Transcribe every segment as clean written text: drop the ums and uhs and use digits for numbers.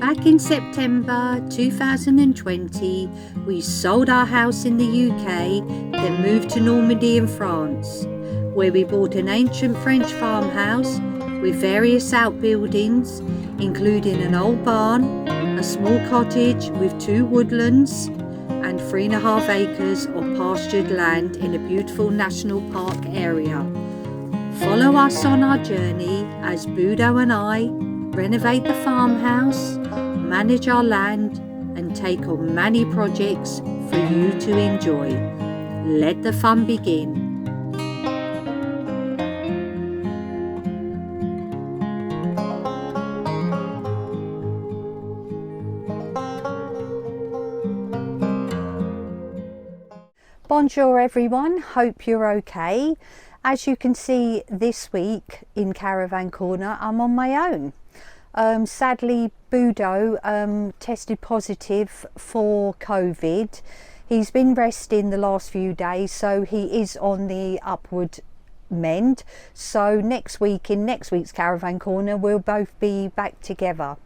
Back in September 2020, we sold our house in the UK, then moved to Normandy in France, where we bought an ancient French farmhouse with various outbuildings, including an old barn, a small cottage with 2 woodlands, and 3.5 acres of pastured land in a beautiful national park area. Follow us on our journey as Budo and I renovate the farmhouse, manage our land, and take on many projects for you to enjoy. Let the fun begin. Bonjour everyone, hope you're okay. As you can see this week in Caravan Corner, I'm on my own. Sadly, Budo tested positive for COVID. He's been resting the last few days, so he is on the upward mend. So next week, in next week's Caravan Corner, we'll both be back together.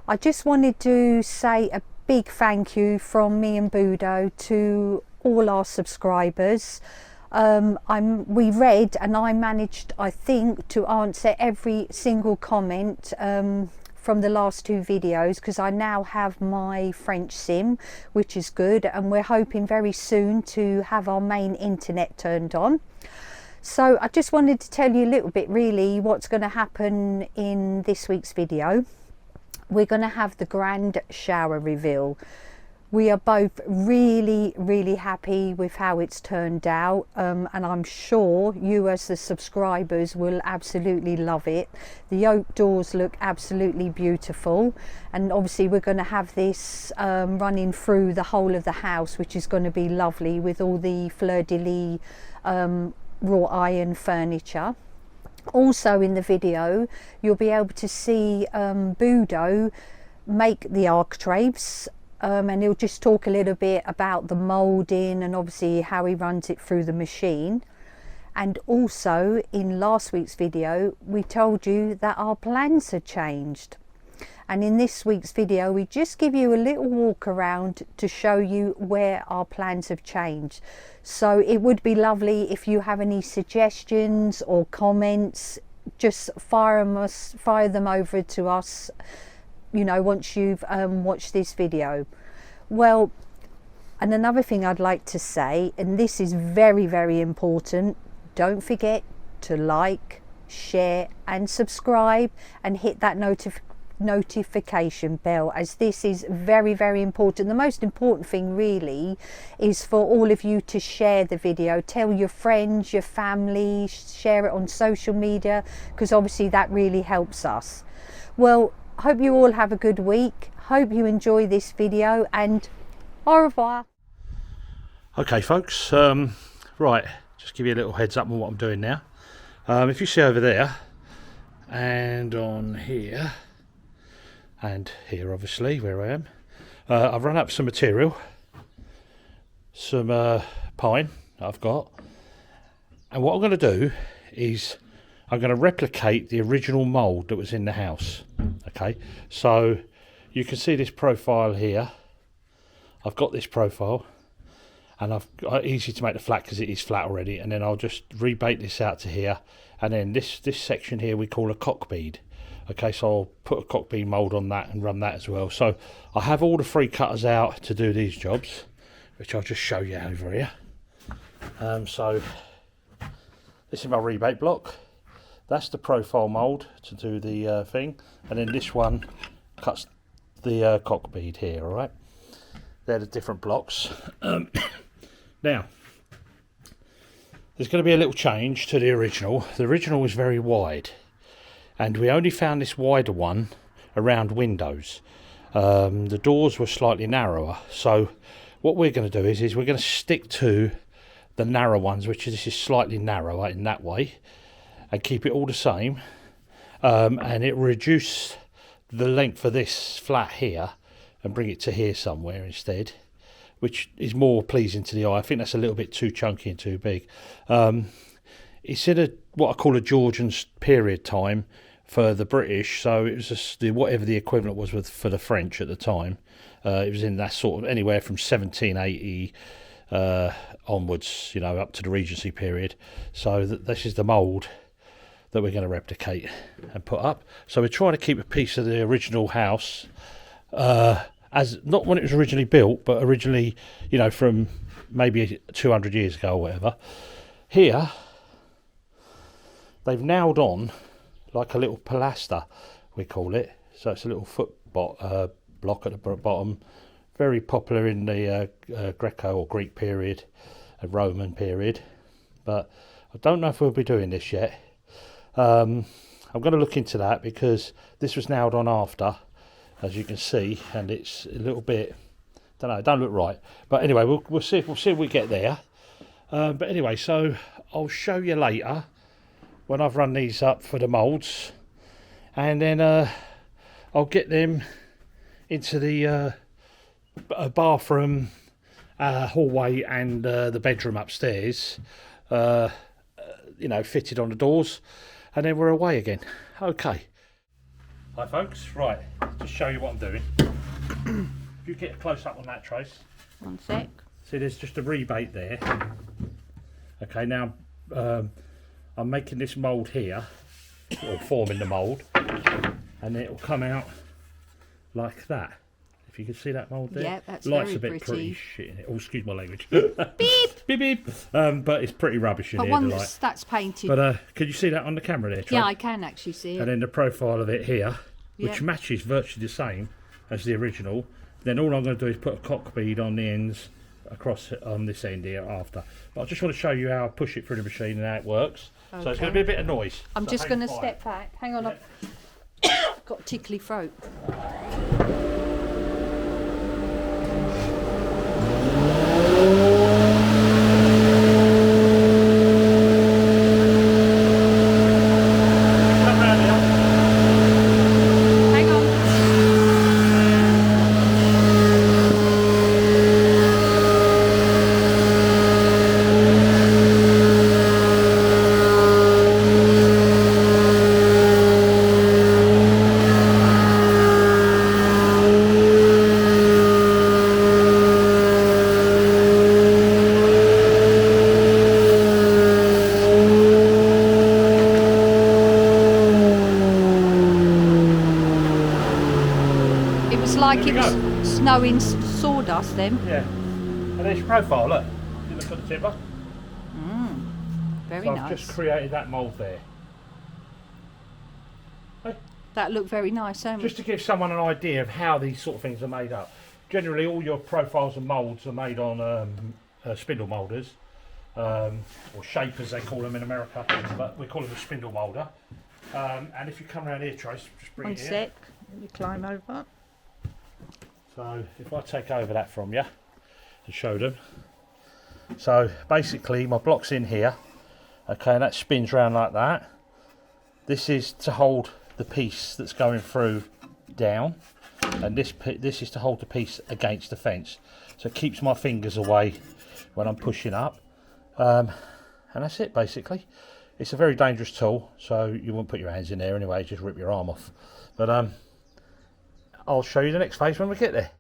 I just wanted to say a big thank you from me and Budo to all our subscribers. We read and I managed, I think, to answer every single comment from the last 2 videos, because I now have my French SIM, which is good, and we're hoping very soon to have our main internet turned on. So I just wanted to tell you a little bit really what's going to happen in this week's video. We're going to have the grand shower reveal. We are both really happy with how it's turned out, and I'm sure you as the subscribers will absolutely love it. The oak doors look absolutely beautiful, and obviously we're going to have this running through the whole of the house, which is going to be lovely with all the fleur-de-lis wrought iron furniture. Also in the video you'll be able to see Budo make the architraves. And he'll just talk a little bit about the moulding and obviously how he runs it through the machine. And also in last week's video we told you that our plans had changed, and in this week's video we just give you a little walk around to show you where our plans have changed. So it would be lovely if you have any suggestions or comments, just fire them over to us, you know, once you've watched this video. Well, and another thing I'd like to say, and this is very important, don't forget to like, share and subscribe, and hit that notification bell, as this is very important. The most important thing really is for all of you to share the video, tell your friends, your family, share it on social media, because obviously that really helps us. Well, hope you all have a good week. Hope you enjoy this video, and au revoir. Okay folks, right, just give you a little heads up on what I'm doing now. If you see over there and on here and here, obviously where I am, I've run up some material, some pine that I've got, and what I'm going to do is I'm going to replicate the original mould that was in the house. Okay, so you can see this profile here. I've got this profile, and I've got easy to make the flat because it is flat already, and then I'll just rebate this out to here, and then this section here we call a cock bead. Okay, so I'll put a cock bead mould on that and run that as well. So I have all the 3 cutters out to do these jobs, which I'll just show you over here. So this is my rebate block. That's the profile mould to do the thing, and then this one cuts the cock bead here. All right, they're the different blocks. Now there's going to be a little change to the original. The original was very wide, and we only found this wider one around windows. The doors were slightly narrower, so what we're going to do is we're going to stick to the narrow ones, which is, this is slightly narrower in that way, and keep it all the same, and it reduce the length of this flat here and bring it to here somewhere instead, which is more pleasing to the eye. I think that's a little bit too chunky and too big. It's in what I call a Georgian period time, for the British, so it was just whatever the equivalent was for the French at the time. It was in that sort of anywhere from 1780 onwards, you know, up to the Regency period. So this is the mould that we're going to replicate and put up. So we're trying to keep a piece of the original house, as not when it was originally built, but originally, you know, from maybe 200 years ago or whatever. Here, they've nailed on like a little pilaster, we call it. So it's a little foot block at the bottom, very popular in the Greco or Greek period, a Roman period. But I don't know if we'll be doing this yet. I'm going to look into that because this was nailed on after, as you can see, and it's a little bit, don't know, it don't look right. But anyway, we'll see if we get there. But anyway, so I'll show you later when I've run these up for the moulds, and then I'll get them into the bathroom, hallway, and the bedroom upstairs, you know, fitted on the doors, and then we're away again. Okay. Hi folks, right, just show you what I'm doing. If you get a close up on that, Trace. 1 sec. See, there's just a rebate there. Okay, now I'm making this mould here, or forming the mould, and it will come out like that. If you can see that mould there. Yeah, that's Light's very a bit pretty. shit in it. Oh, excuse my language. Beep! Beep beep. But it's pretty rubbish in But here, one the light. that's painted. But can you see that on the camera there, Trey? Yeah, I can actually see And it. then the profile of it here, which Yep. matches virtually the same as the original. Then all I'm going to do is put a cock bead on the ends across on this end here after. But I just want to show you how I push it through the machine and how it works. So it's going to be a bit of noise. I'm So just hang going to fire. step back. Hang on, Yeah. I've got a tickly throat. Come round here. Hang on. It was like There it we was snowing sawdust then. Yeah. And there's your profile, look. You look at the timber. Very So I've nice. just created that mould there. Hey, That looked very nice, just to give someone an idea of how these sort of things are made up. Generally, all your profiles and moulds are made on spindle moulders, or shapers they call them in America, but we call them a spindle moulder. And if you come around here, Trace, just bring 1 it here. sec. Let me climb over. So if I take over that from you and show them. So basically my block's in here, okay, and that spins round like that. This is to hold the piece that's going through down, and this is to hold the piece against the fence. So it keeps my fingers away when I'm pushing up. And that's it basically. It's a very dangerous tool, so you wouldn't put your hands in there anyway, just rip your arm off. But I'll show you the next phase when we get there.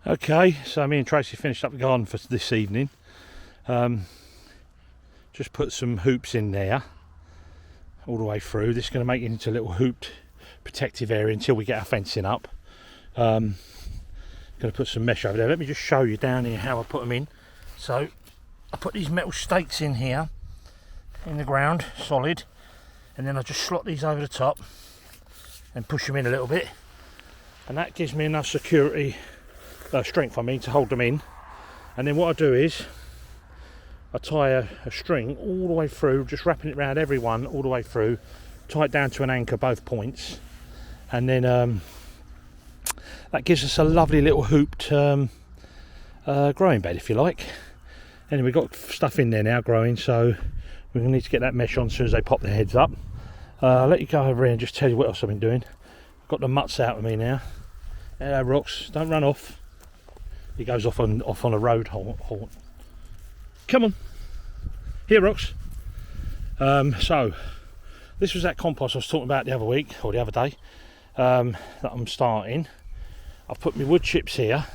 Okay, so me and Tracy finished up the garden for this evening. Just put some hoops in there all the way through. This is going to make it into a little hooped protective area until we get our fencing up. Going to put some mesh over there. Let me just show you down here how I put them in. So I put these metal stakes in here in the ground, solid, and then I just slot these over the top and push them in a little bit, and that gives me enough security, strength I mean, to hold them in. And then what I do is I tie a string all the way through, just wrapping it around every one all the way through, tie it down to an anchor both points, and then that gives us a lovely little hooped growing bed, if you like. Anyway, we've got stuff in there now growing, so we're going to need to get that mesh on as soon as they pop their heads up. I'll let you go over here and just tell you what else I've been doing. I've got the mutts out with me now. Hello, Rocks, don't run off. He goes off on a road haunt. Come on. Here, Rocks. So, this was that compost I was talking about the other week, or the other day, that I'm starting. I've put my wood chips here,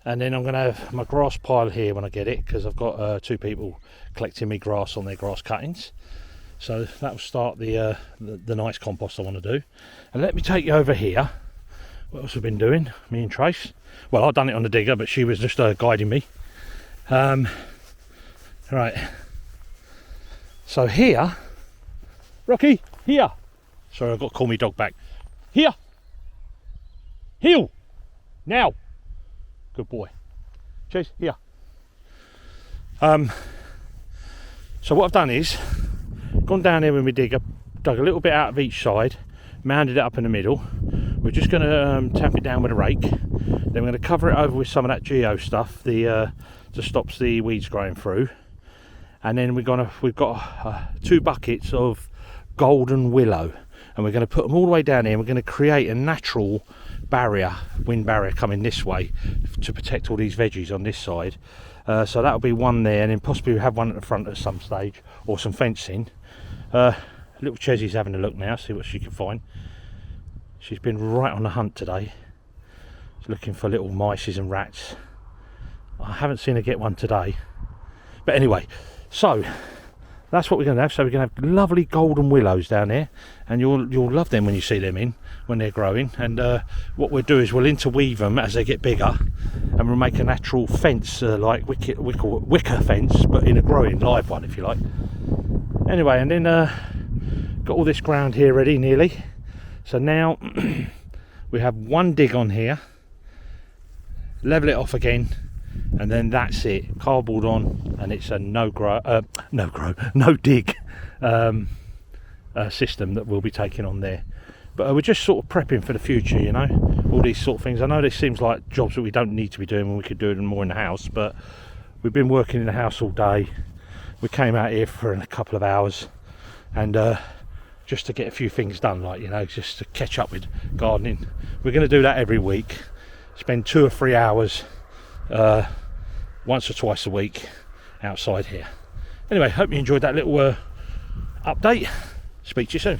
and then I'm going to have my grass pile here when I get it, because I've got 2 people collecting me grass on their grass cuttings. So that will start the nice compost I want to do. And let me take you over here. What else have I been doing? Me and Trace. Well, I've done it on the digger, but she was just guiding me. Right. So here, Rocky, here. Sorry, I've got to call my dog back. Here. Heel. Now. Good boy. Chase, here. So what I've done is gone down here with my digger, dug a little bit out of each side, mounded it up in the middle. We're just going to tap it down with a rake. Then we're going to cover it over with some of that geo stuff, to stops the weeds growing through. And then we've got 2 buckets of golden willow, and we're going to put them all the way down here. And we're going to create a natural barrier, wind barrier coming this way to protect all these veggies on this side. So that'll be one there, and then possibly we'll have one at the front at some stage, or some fencing. Little Chesy's having a look now, see what she can find. She's been right on the hunt today. She's looking for little mices and rats. I haven't seen her get one today. But anyway, so that's what we're going to have. So we're going to have lovely golden willows down there, and you'll love them when you see them when they're growing. And what we'll do is we'll interweave them as they get bigger, and we'll make a natural fence, like wicker fence, but in a growing live one, if you like. Anyway, and then got all this ground here ready nearly. So now we have one dig on here, level it off again, and then that's it, cardboard on, and it's a no dig system that we'll be taking on there. But we're just sort of prepping for the future, you know, all these sort of things. I know this seems like jobs that we don't need to be doing when we could do it more in the house, but we've been working in the house all day. We came out here for a couple of hours, and just to get a few things done, like, you know, just to catch up with gardening. We're going to do that every week, spend 2 or 3 hours once or twice a week outside here. Anyway, hope you enjoyed that little update. Speak to you soon.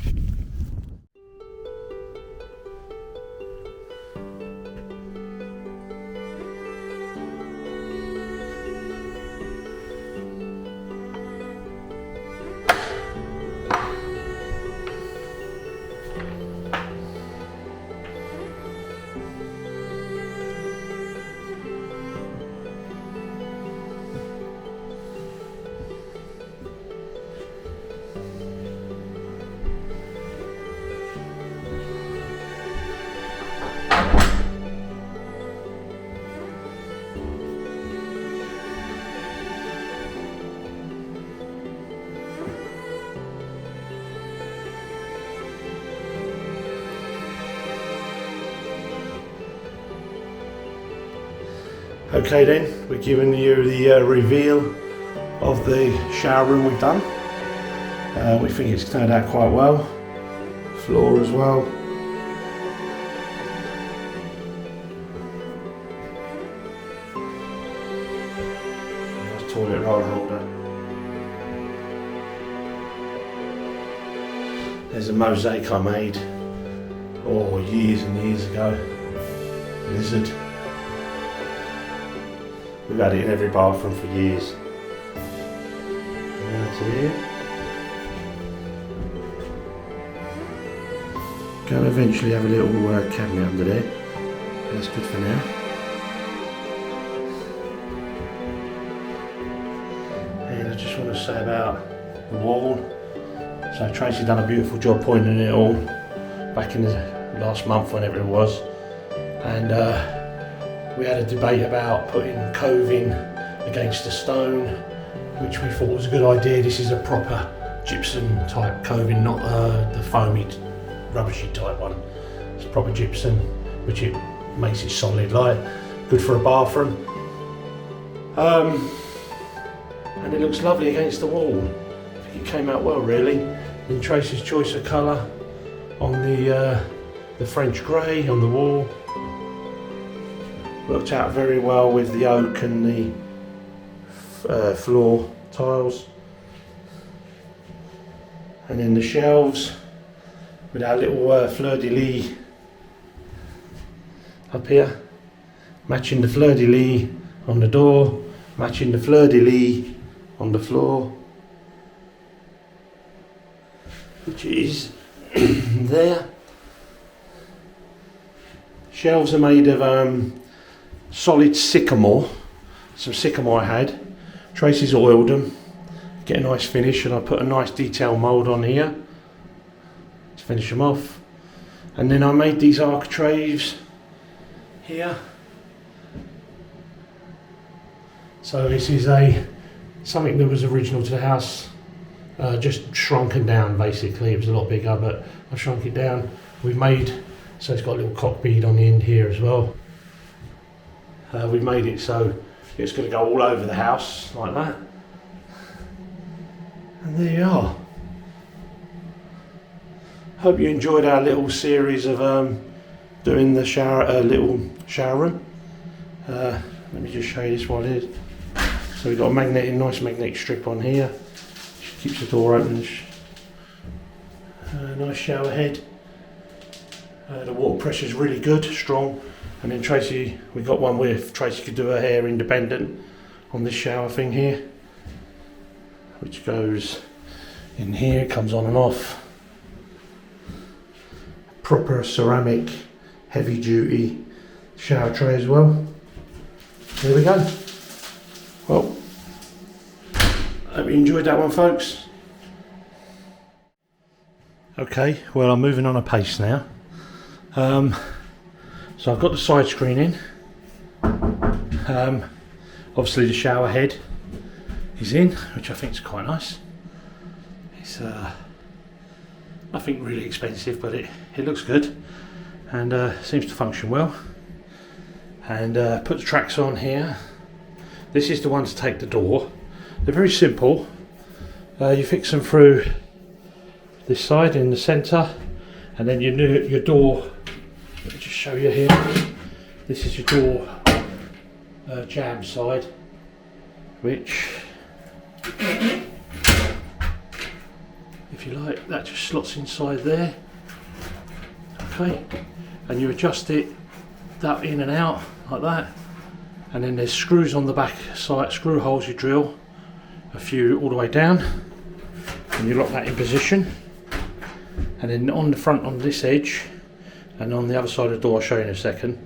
Okay then, we're giving you the reveal of the shower room we've done. We think it's turned out quite well. Floor as well. Nice toilet roll holder. There's a mosaic I made, years and years ago. Lizard. We've had it in every bathroom for years. That's it. Going to eventually have a little cabinet under there. That's good for now. And I just want to say about the wall. So Tracy done a beautiful job pointing it all back in the last month, whenever it was. and we had a debate about putting coving against the stone, which we thought was a good idea. This is a proper gypsum type coving, not the foamy rubbishy type one. It's proper gypsum, which it makes it solid, like good for a bathroom. And it looks lovely against the wall. I think it came out well, really. Then Tracy's choice of colour on the French grey on the wall. Worked out very well with the oak and the floor tiles. And then the shelves with our little fleur-de-lis up here, matching the fleur-de-lis on the door, matching the fleur-de-lis on the floor, which is there. Shelves are made of solid sycamore, some sycamore I had. Tracy's oiled them, get a nice finish, and I put a nice detail mould on here to finish them off. And then I made these architraves here. So this is something that was original to the house, just shrunken down basically. It was a lot bigger, but I shrunk it down. We've made, so it's got a little cock bead on the end here as well. We've made it so it's going to go all over the house like that. And there you are. Hope you enjoyed our little series of doing the little shower room. Let me just show you this while it is. So we've got a nice magnetic strip on here, which keeps the door open. Nice shower head. The water pressure is really good, strong. And then Tracy, we got one where Tracy could do her hair independent on this shower thing here, which goes in here, comes on and off. Proper ceramic, heavy duty shower tray as well. There we go. Well, hope you enjoyed that one, folks. Okay, well, I'm moving on a pace now. So I've got the side screen in. Obviously the shower head is in, which I think is quite nice. It's nothing really expensive, but it looks good and seems to function well. And put the tracks on here. This is the one to take the door. They're very simple. You fix them through this side in the centre, and then your door. Let me just show you here. This is your door jam side, which, if you like, that just slots inside there. Okay, and you adjust it that in and out like that. And then there's screws on the back side, screw holes you drill, a few all the way down, and you lock that in position. And then on the front, on this edge, and on the other side of the door, I'll show you in a second,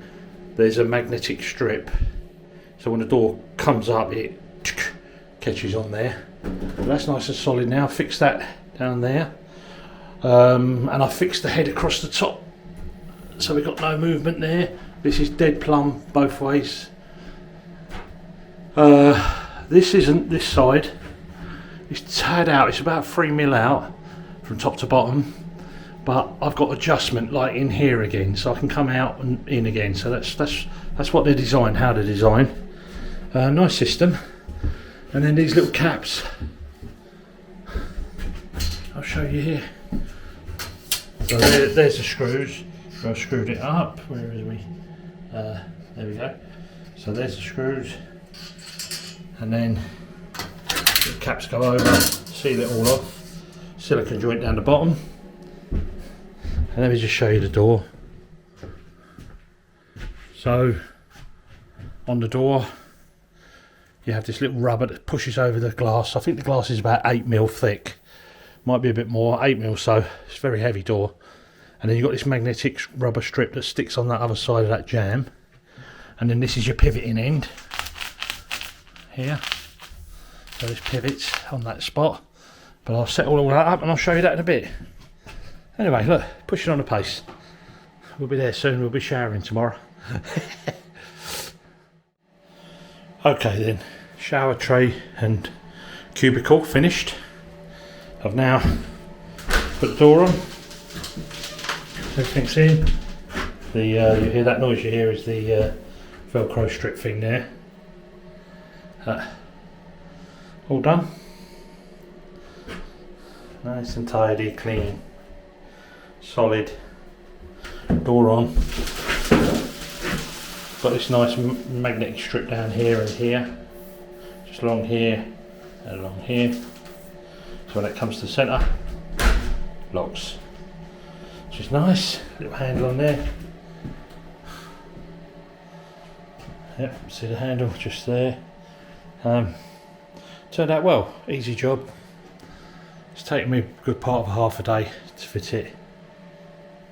there's a magnetic strip. So when the door comes up, it catches on there. But that's nice and solid now. Fix that down there. And I fixed the head across the top, so we've got no movement there. This is dead plumb both ways. This isn't this side. It's tied out. It's about 3mm out from top to bottom, but I've got adjustment like in here again, so I can come out and in again. So that's what they designed, how they design. Nice system. And then these little caps, I'll show you here. So there's the screws. I've screwed it up. Where is we? There we go. So there's the screws. And then the caps go over, seal it all off, silicone joint down the bottom. And let me just show you the door. So on the door you have this little rubber that pushes over the glass. I think the glass is about 8mm thick, might be a bit more, 8mm, so it's a very heavy door. And then you've got this magnetic rubber strip that sticks on that other side of that jamb. And then this is your pivoting end here, so this pivots on that spot, but I'll set all that up and I'll show you that in a bit. Anyway, look, pushing on the pace. We'll be there soon. We'll be showering tomorrow. Okay then, shower tray and cubicle finished. I've now put the door on. Everything's in. The you hear that noise you hear is the Velcro strip thing there. All done. Nice and tidy, clean, solid. Door on. Got this nice magnetic strip down here and here, just along here and along here. So when it comes to the centre, locks. Which is nice. Little handle on there. Yep, see the handle just there. Turned out well. Easy job. It's taken me a good part of half a day to fit it.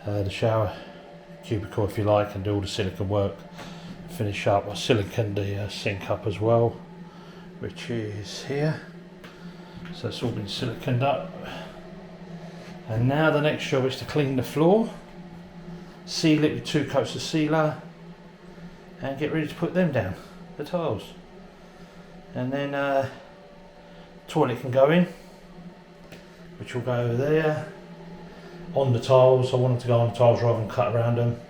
The shower cubicle, if you like, and do all the silicone work. Finish up. I siliconed the sink up as well, which is here. So it's all been siliconed up. And now the next job is to clean the floor, seal it with 2 coats of sealer, and get ready to put them down, the tiles. And then toilet can go in, which will go over there. On the tiles, I wanted to go on the tiles rather than cut around them.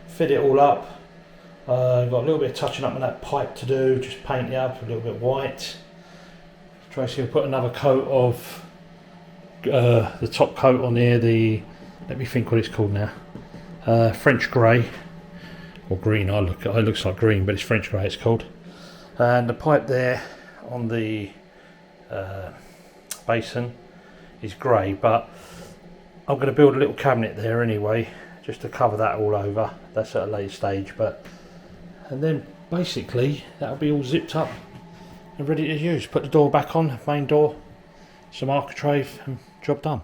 Fit it all up. Got a little bit of touching up on that pipe to do, just paint it up a little bit white. Tracy will put another coat of the top coat on here, let me think what it's called now. French grey or green. It looks like green, but it's French grey it's called. And the pipe there on the basin is grey, but I'm going to build a little cabinet there anyway, just to cover that all over. That's at a later stage, and then basically that'll be all zipped up and ready to use. Put the door back on, main door, some architrave, and job done.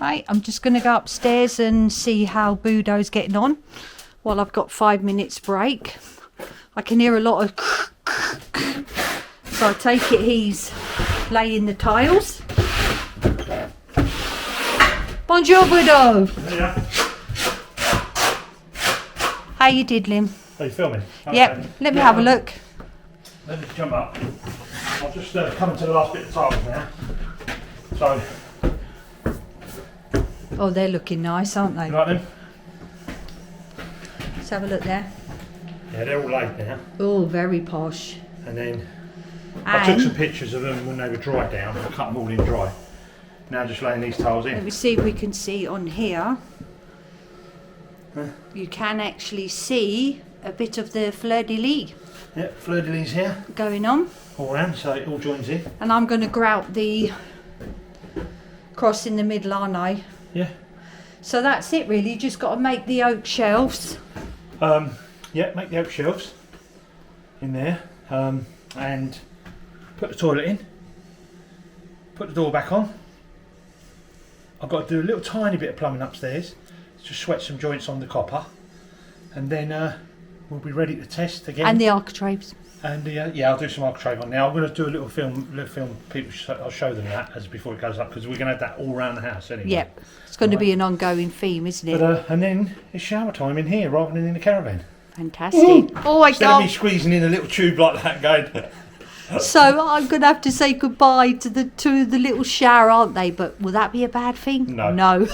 Right, I'm just going to go upstairs and see how Budo's getting on while I've got 5 minutes break. I can hear a lot of so I take it he's laying the tiles. Bonjour, Budo. Yeah. How you diddling? Are you filming? Okay. Yep, let me have a look. Let me jump up. I'll just come to the last bit of tiles now. So, Oh, they're looking nice, aren't they? you like them? Let's have a look there. Yeah, they're all laid now. Oh, very posh. And then I took some pictures of them when they were dried down. I cut them all in dry. Now just laying these tiles Let in. me see if we can see on here. You can actually see a bit of the fleur-de-lis Yep, fleur-de-lis here, going on. all round, so it all joins in. And I'm going to grout the cross in the middle, aren't I? Yeah. So that's it really, you just got to make the oak shelves. Yeah, make the oak shelves in there, and put the toilet in. Put the door back on. I've got to do a little tiny bit of plumbing upstairs, just sweat some joints on the copper, and then we'll be ready to test again. And the architraves. And yeah, I'll do some architrave on now. I'm going to do a little film. People, I'll show them that as before it goes up, because we're going to have that all around the house anyway. Yep, it's going to be an ongoing theme, isn't it? But and then it's shower time in here rather than in the caravan. Fantastic. Oh, I Instead of me can't. squeezing in a little tube like that, going. So I'm going to have to say goodbye to the little shower, aren't they? But will that be a bad thing? No. No.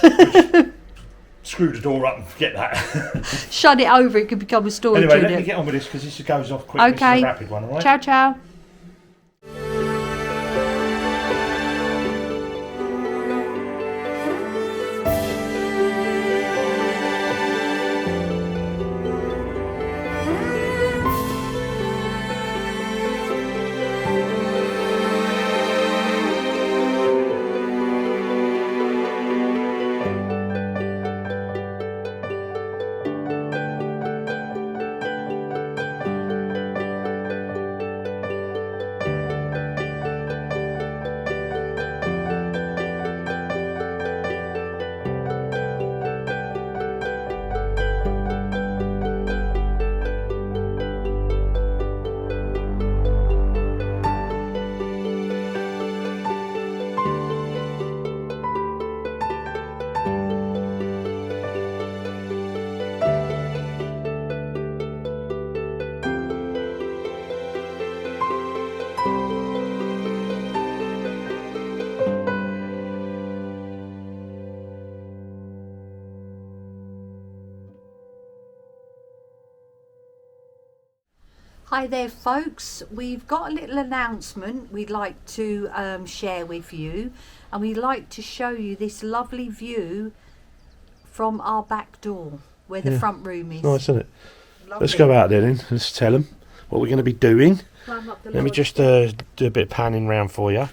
Screw the door up and forget that. Shut it over, it could become a storage Anyway, let unit. me get on with this because this goes off quick. Okay. This is a rapid one, all right? Ciao, ciao. Hi there folks, we've got a little announcement we'd like to share with you, and we'd like to show you this lovely view from our back door where the front room is. Nice, isn't it? Lovely. Let's go out there then. Let's tell them what we're going to be doing. Let me just do a bit of panning round for you.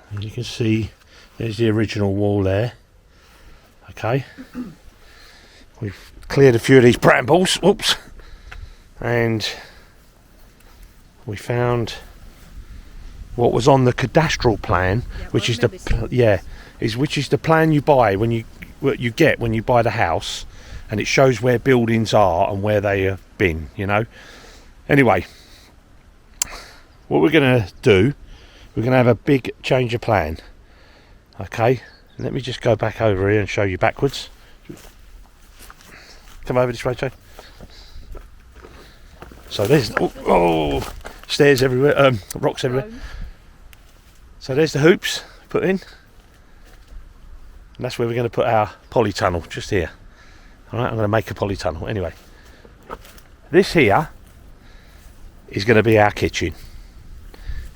And you can see there's the original wall there. Okay. We've cleared a few of these brambles. Whoops. And we found what was on the cadastral plan, which is the plan you buy when you get when you buy the house, and it shows where buildings are and where they have been, you know. Anyway, what we're going to do, we're going to have a big change of plan. Okay, let me just go back over here and show you backwards. Come over this way, Joe. So there's stairs everywhere, rocks everywhere. So there's the hoops put in, and that's where we're going to put our polytunnel, just here. All right, I'm going to make a polytunnel. Anyway, this here is going to be our kitchen.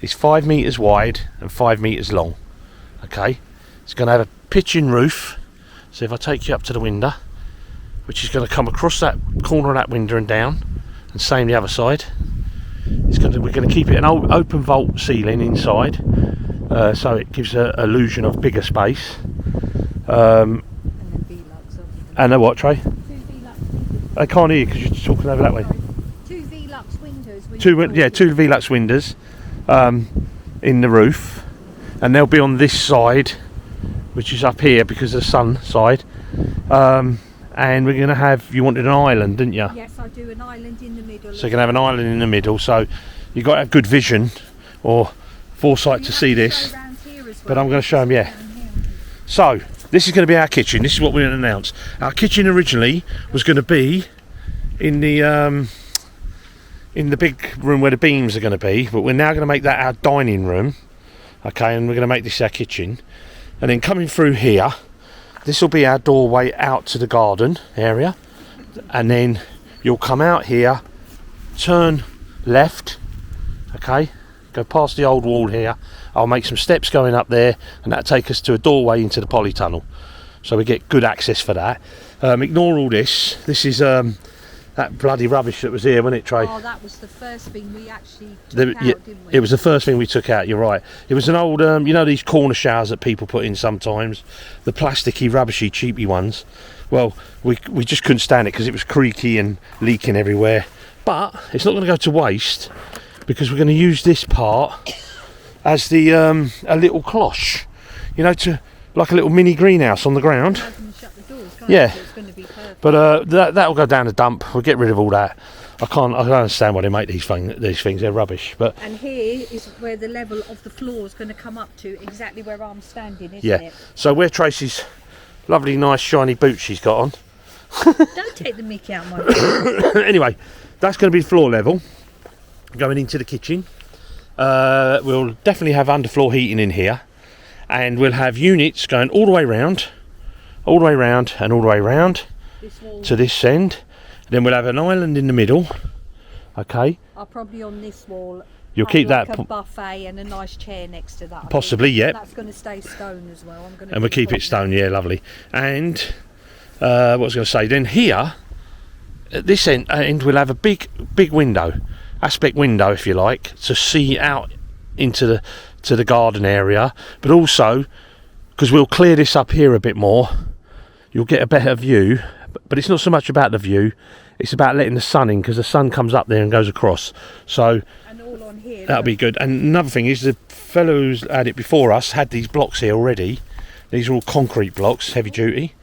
It's 5 metres wide and 5 metres long. Okay, it's going to have a pitching roof. So if I take you up to the window, which is going to come across that corner of that window and down, and same the other side. We're going to keep it an open vault ceiling inside, so it gives an illusion of bigger space. And a what, Trey? 2 Velux. I can't hear you because you're talking over that way. 2 Velux windows. Two Velux windows in the roof, and they'll be on this side, which is up here because of the sun side. And we're going to have, you wanted an island, didn't you? Yes, I do, an island in the middle. So you're going to have an island in the middle, so you've got to have good vision or foresight to see this. But I'm going to show them, yeah. So, this is going to be our kitchen. This is what we're going to announce. Our kitchen originally was going to be in the big room where the beams are going to be, but we're now going to make that our dining room. Okay, and we're going to make this our kitchen. And then coming through here, this will be our doorway out to the garden area, and then you'll come out here, turn left, okay, go past the old wall here. I'll make some steps going up there, and that'll take us to a doorway into the polytunnel, so we get good access for that. Ignore all this. This is that bloody rubbish that was here, wasn't it, Trey? Oh, that was the first thing we actually took out, didn't we? It was the first thing we took out, you're right. It was an old, you know these corner showers that people put in sometimes? The plasticky, rubbishy, cheapy ones. Well, we just couldn't stand it because it was creaky and leaking everywhere. But it's not going to go to waste, because we're going to use this part as the a little cloche, you know, to like a little mini greenhouse on the ground. Shut the doors, yeah. It's going to be perfect. But that'll go down the dump. We'll get rid of all that. I don't understand why they make these things. They're rubbish. But and here is where the level of the floor is going to come up to, exactly where I'm standing, isn't yeah. it? So where Tracy's lovely, nice, shiny boots she's got on. Don't take the mickey out of my face. Anyway, that's going to be floor level. Going into the kitchen. We'll definitely have underfloor heating in here, and we'll have units going all the way round, and all the way round to this end. Then we'll have an island in the middle. Okay. I'll probably on this wall. You'll keep like that a buffet and a nice chair next to that. Possibly, yeah. That's going to stay stone as well. And we'll keep it stone, yeah, lovely. And what was I going to say? Then here, at this end we'll have a big window, aspect window, if you like, to see out into the garden area. But also, because we'll clear this up here a bit more, you'll get a better view. But it's not so much about the view, it's about letting the sun in, because the sun comes up there and goes across. So and all on here, that'll be good. And another thing is, the fellow who's had it before us had these blocks here already. These are all concrete blocks, heavy duty.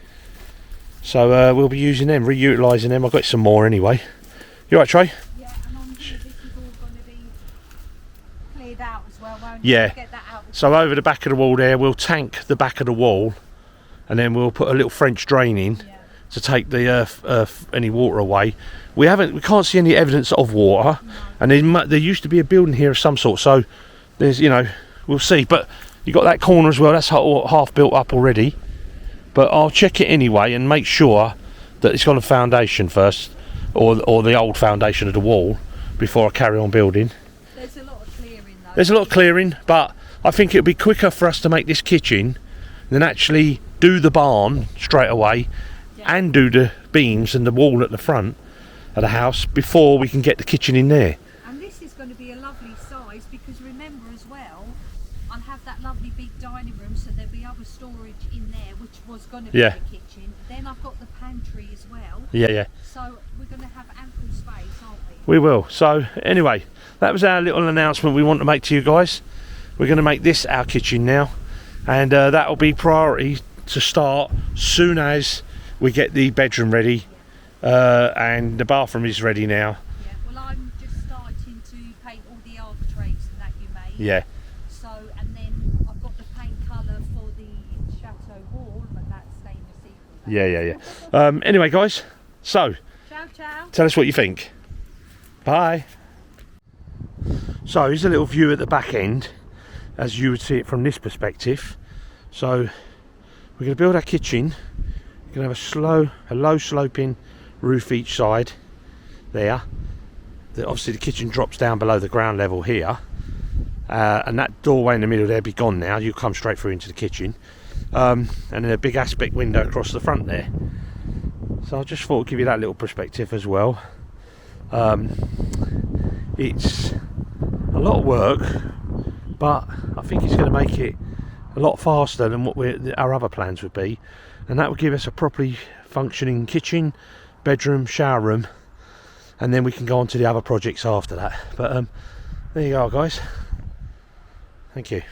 So we'll be using them, reutilising them. I've got some more anyway. You alright, Trey? Yeah, and on here this is all going to be cleared out as well, won't it? Yeah. Get that out. So over the back of the wall there, we'll tank the back of the wall, and then we'll put a little French drain in. Yeah. To take the any water away. We can't see any evidence of water, no. And there used to be a building here of some sort. So there's, you know, we'll see. But you got that corner as well. That's half built up already. But I'll check it anyway and make sure that it's got a foundation first, or the old foundation of the wall, before I carry on building. There's a lot of clearing though. There's a lot of clearing, but I think it'll be quicker for us to make this kitchen than actually do the barn straight away and do the beams and the wall at the front of the house before we can get the kitchen in there. And this is going to be a lovely size because remember as well, I'll have that lovely big dining room, so there'll be other storage in there, which was going to be the kitchen. Then I've got the pantry as well. Yeah. So we're going to have ample space, aren't we? We will. So anyway, that was our little announcement we want to make to you guys. We're going to make this our kitchen now, and that will be priority to start soon as we get the bedroom ready, and the bathroom is ready now. Yeah, well I'm just starting to paint all the architraves and that you made. Yeah. So, and then I've got the paint colour for the chateau wall, but that's stainless steel. Yeah. Anyway guys, so Ciao. tell us what you think. Bye. So here's a little view at the back end as you would see it from this perspective. So we're going to build our kitchen. We're going to have a low sloping roof each side there. Obviously the kitchen drops down below the ground level here, and that doorway in the middle there be gone now. You'll come straight through into the kitchen, and then a big aspect window across the front there. So I just thought I'd give you that little perspective as well. It's a lot of work, but I think it's going to make it a lot faster than what our other plans would be, and that will give us a properly functioning kitchen, bedroom, shower room, and then we can go on to the other projects after that. But there you go guys, thank you.